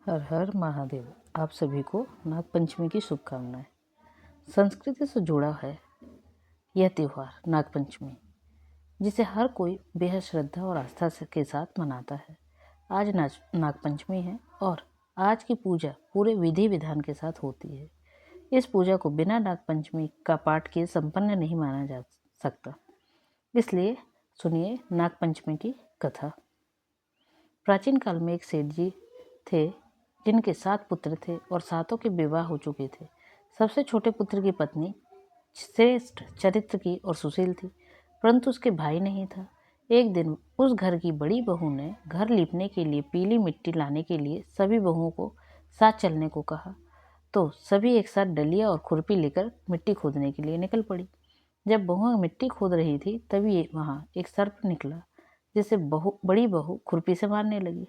हर हर महादेव। आप सभी को नाग पंचमी की शुभकामनाएं। संस्कृति से जुड़ा है यह त्यौहार नाग पंचमी, जिसे हर कोई बेहद श्रद्धा और आस्था के साथ मनाता है। आज नाग पंचमी है और आज की पूजा पूरे विधि विधान के साथ होती है। इस पूजा को बिना नाग पंचमी का पाठ किए संपन्न नहीं माना जा सकता। इसलिए सुनिए नाग पंचमी की कथा। प्राचीन काल में एक सेठ जी थे जिनके 7 पुत्र थे और 7 के विवाह हो चुके थे। सबसे छोटे पुत्र की पत्नी श्रेष्ठ चरित्र की और सुशील थी, परंतु उसके भाई नहीं था। एक दिन उस घर की बड़ी बहू ने घर लीपने के लिए पीली मिट्टी लाने के लिए सभी बहुओं को साथ चलने को कहा, तो सभी एक साथ डलिया और खुरपी लेकर मिट्टी खोदने के लिए निकल पड़ी। जब बहुएं मिट्टी खोद रही थी तभी वहां एक सर्प निकला, जिसे बड़ी बहू खुरपी से मारने लगी।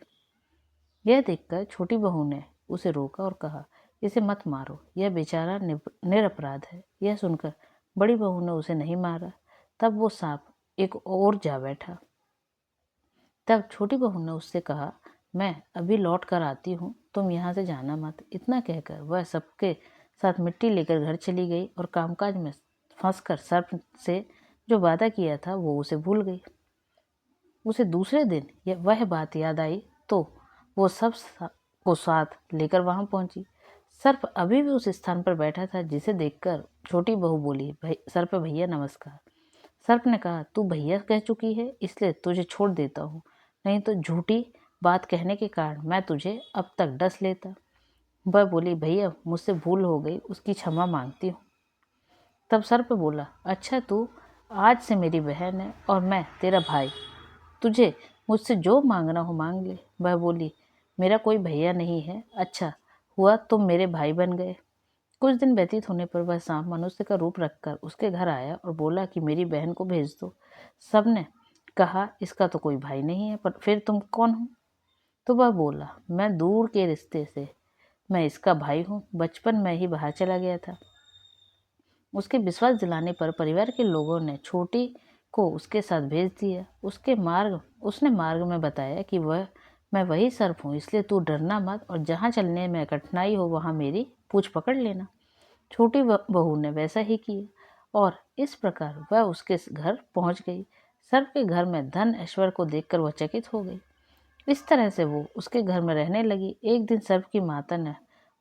यह देखकर छोटी बहू ने उसे रोका और कहा, इसे मत मारो, यह बेचारा निरपराध है। यह सुनकर बड़ी बहू ने उसे नहीं मारा। तब वो सांप एक और जा बैठा। तब छोटी बहू ने उससे कहा, मैं अभी लौट कर आती हूँ, तुम यहाँ से जाना मत। इतना कहकर वह सबके साथ मिट्टी लेकर घर चली गई और कामकाज में फंसकर सर्प से जो वादा किया था वो उसे भूल गई। उसे दूसरे दिन वह बात याद आई तो वो सब को साथ लेकर वहां पहुंची। सर्प अभी भी उस स्थान पर बैठा था, जिसे देखकर छोटी बहू बोली, सर्प भैया नमस्कार। सर्प ने कहा, तू भैया कह चुकी है इसलिए तुझे छोड़ देता हूँ, नहीं तो झूठी बात कहने के कारण मैं तुझे अब तक डस लेता। वह बोली, भैया मुझसे भूल हो गई, उसकी क्षमा मांगती हूँ। तब सर्प बोला, अच्छा तू आज से मेरी बहन है और मैं तेरा भाई, तुझे मुझसे जो मांगना हो मांग ले। वह बोली, मेरा कोई भैया नहीं है, अच्छा हुआ तुम मेरे भाई बन गए। कुछ दिन व्यतीत होने पर वह सांप मनुष्य का रूप रखकर उसके घर आया और बोला कि मेरी बहन को भेज दो। सबने कहा, इसका तो कोई भाई नहीं है, पर फिर तुम कौन हो? तो वह बोला, मैं दूर के रिश्ते से, मैं इसका भाई हूँ, बचपन में ही बाहर चला गया था। उसके विश्वास दिलाने पर परिवार के लोगों ने छोटी को उसके साथ भेज दिया। उसने मार्ग में बताया कि मैं वही सर्प हूँ, इसलिए तू डरना मत और जहाँ चलने में कठिनाई हो वहाँ मेरी पूंछ पकड़ लेना। छोटी बहू ने वैसा ही किया और इस प्रकार वह उसके घर पहुँच गई। सर्प के घर में धन ऐश्वर्य को देखकर वह चकित हो गई। इस तरह से वो उसके घर में रहने लगी। एक दिन सर्प की माता ने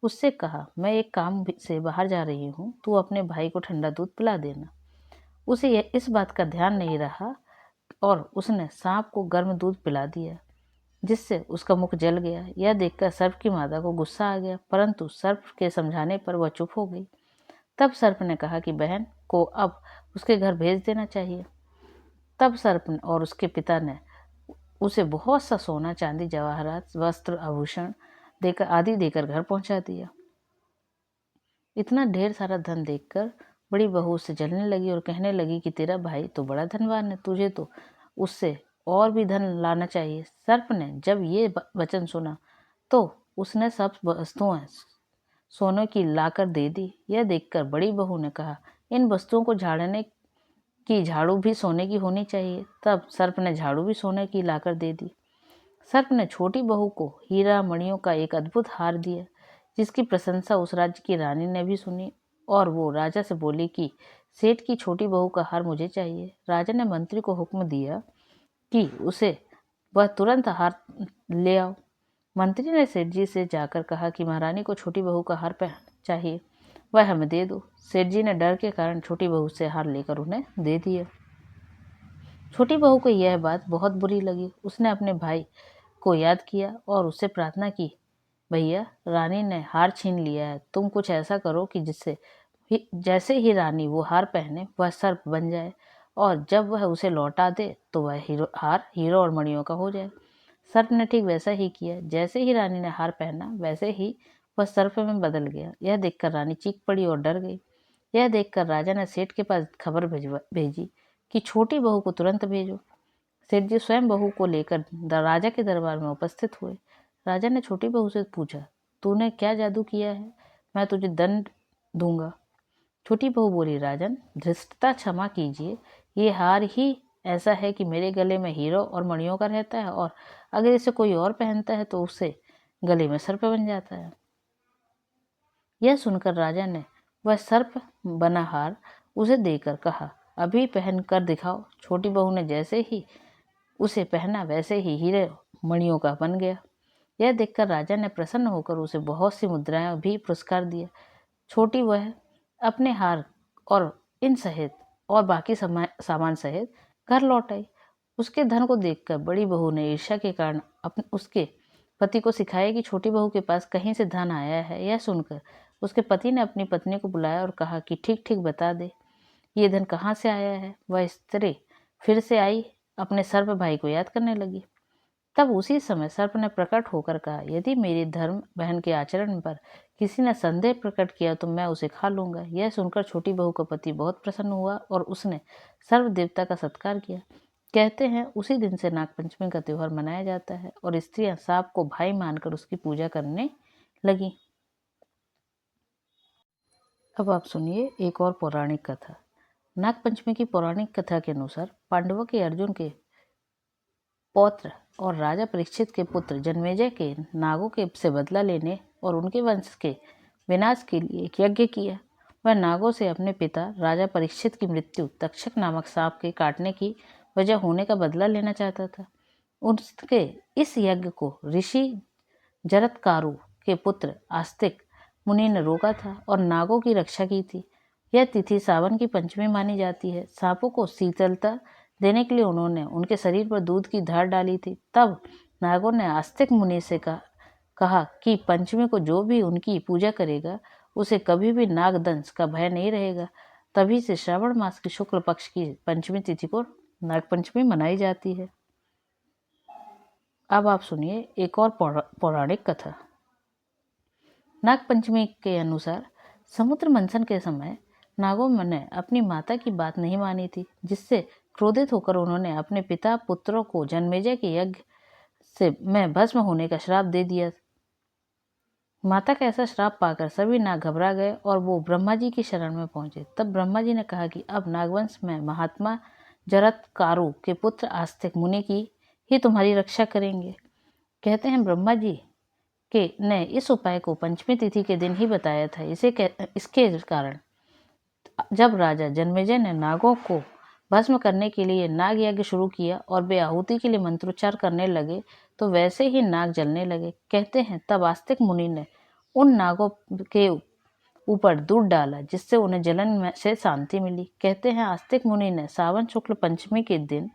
उससे कहा, मैं एक काम से बाहर जा रही हूँ, तू अपने भाई को ठंडा दूध पिला देना। उसे इस बात का ध्यान नहीं रहा और उसने सांप को गर्म दूध पिला दिया, जिससे उसका मुख जल गया। यह देखकर सर्प की माता को गुस्सा आ गया, परंतु सर्प के समझाने पर वह चुप हो गई। तब सर्प ने कहा कि बहन को अब उसके घर भेज देना चाहिए। तब सर्प और उसके पिता ने उसे बहुत सा सोना चांदी जवाहरात वस्त्र आभूषण देकर घर पहुंचा दिया। इतना ढेर सारा धन देखकर बड़ी बहू उससे जलने लगी और कहने लगी कि तेरा भाई तो बड़ा धनवान है, तुझे तो उससे और भी धन लाना चाहिए। सर्प ने जब ये वचन सुना तो उसने सब वस्तुएं सोने की लाकर दे दी। यह देखकर बड़ी बहू ने कहा, इन वस्तुओं को झाड़ने की झाड़ू भी सोने की होनी चाहिए। तब सर्प ने झाड़ू भी सोने की लाकर दे दी। सर्प ने छोटी बहू को हीरा मणियों का एक अद्भुत हार दिया, जिसकी प्रशंसा उस राज्य की रानी ने भी सुनी और वो राजा से बोली कि सेठ की छोटी बहू का हार मुझे चाहिए। राजा ने मंत्री को हुक्म दिया कि उसे वह तुरंत हार ले आओ। मंत्री ने सेठ जी से जाकर कहा कि महारानी को छोटी बहू का हार चाहिए, वह हमें दे दो। सेठ जी ने डर के कारण छोटी बहू से हार लेकर उन्हें दे दिया। छोटी बहू को यह बात बहुत बुरी लगी। उसने अपने भाई को याद किया और उससे प्रार्थना की, भैया रानी ने हार छीन लिया है, तुम कुछ ऐसा करो कि जैसे ही रानी वो हार पहने वह सर्प बन जाए और जब वह उसे लौटा दे तो वह हार हीरो और मणियों का हो जाए। सर्प ने ठीक वैसा ही किया। जैसे ही रानी ने हार पहना वैसे ही वह सर्प में बदल गया। यह देखकर रानी चीख पड़ी और डर गई। यह देखकर राजा ने सेठ के पास खबर भेजी कि छोटी बहू को तुरंत भेजो। सेठ जी स्वयं बहू को लेकर राजा के दरबार में उपस्थित हुए। राजा ने छोटी बहू से पूछा, तूने क्या जादू किया है? मैं तुझे दंड दूंगा। छोटी बहू बोली, राजन धृष्टता क्षमा कीजिए, ये हार ही ऐसा है कि मेरे गले में हीरो और मणियों का रहता है और अगर इसे कोई और पहनता है तो उसे गले में सर्प बन जाता है। यह सुनकर राजा ने वह सर्प बना हार उसे देकर कहा, अभी पहन कर दिखाओ। छोटी बहू ने जैसे ही उसे पहना वैसे ही हीरे मणियों का बन गया। यह देखकर राजा ने प्रसन्न होकर उसे बहुत सी मुद्राएं भी पुरस्कार दिया। छोटी वह अपने हार और इन सहित और बाकी सामान सहित घर लौट आई। उसके धन को देखकर बड़ी बहू ने ईर्ष्या के कारण उसके पति को सिखाया कि छोटी बहू के पास कहीं से धन आया है। यह सुनकर उसके पति ने अपनी पत्नी को बुलाया और कहा कि ठीक ठीक बता दे, ये धन कहाँ से आया है। वह स्त्री फिर से आई, अपने सर्प भाई को याद करने लगी। तब उसी समय सर्प ने प्रकट होकर कहा, यदि मेरी धर्म बहन के आचरण पर किसी ने संदेह प्रकट किया तो मैं उसे खा लूंगा। यह सुनकर छोटी बहू का पति बहुत प्रसन्न हुआ और उसने सर्व देवता का सत्कार किया। कहते हैं उसी दिन से नागपंचमी का त्योहार मनाया जाता है और स्त्रियां सांप को भाई मानकर उसकी पूजा करने लगी। अब आप सुनिए एक और पौराणिक कथा। नागपंचमी की पौराणिक कथा के अनुसार पांडवों के अर्जुन के पौत्र और राजा परीक्षित के पुत्र जन्मेजय के नागों के से बदला लेने और उनके वंश के विनाश के लिए एक यज्ञ किया। वह नागों से अपने पिता राजा परीक्षित की मृत्यु तक्षक नामक सांप के काटने की वजह होने का बदला लेना चाहता था। उसके इस यज्ञ को ऋषि जरत्कारु के पुत्र आस्तिक मुनि ने रोका था और नागों की रक्षा की थी। यह तिथि सावन की पंचमी मानी जाती है। सांपों को शीतलता देने के लिए उन्होंने उनके शरीर पर दूध की धार डाली थी। तब नागों ने आस्तिक मुनि से कहा कि पंचमी को जो भी उनकी पूजा करेगा उसे कभी भी नागदंश का भय नहीं रहेगा। तभी से श्रावण मास की शुक्ल पक्ष की पंचमी तिथि को नागपंचमी मनाई जाती है। अब आप सुनिए एक और पौराणिक कथा। नागपंचमी के अनुसार समुद्र मंथन के समय नागों ने अपनी माता की बात नहीं मानी थी, जिससे क्रोधित होकर उन्होंने अपने पिता पुत्रों को जन्मेजय के यज्ञ में भस्म होने का श्राप दे दिया। माता का ऐसा श्राप पाकर सभी नाग घबरा गए और वो ब्रह्मा जी की शरण में पहुंचे। तब ब्रह्मा जी ने कहा कि अब नागवंश में महात्मा जरत्कारु के पुत्र आस्तिक मुनि की ही तुम्हारी रक्षा करेंगे। कहते हैं ब्रह्मा जी ने इस उपाय को पंचमी तिथि के दिन ही बताया था। इसके कारण जब राजा जन्मेजय ने नागों को भस्म करने के लिए नाग यज्ञ शुरू किया और वे आहुति के लिए मंत्रोच्चार करने लगे तो वैसे ही नाग जलने लगे। कहते हैं तब आस्तिक मुनि ने उन नागों के ऊपर दूध डाला, जिससे उन्हें जलन से शांति मिली। कहते हैं आस्तिक मुनि ने सावन शुक्ल पंचमी के दिन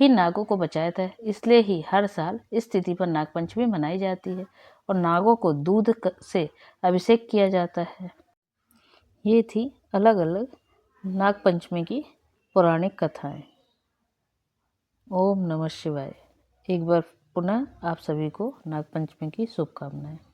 ही नागों को बचाया था, इसलिए ही हर साल इस तिथि पर नागपंचमी मनाई जाती है और नागों को दूध से अभिषेक किया जाता है। ये थी अलग अलग नागपंचमी की पौराणिक कथाएं। ओम नमः शिवाय। एक बार पुनः आप सभी को नागपंचमी की शुभकामनाएं।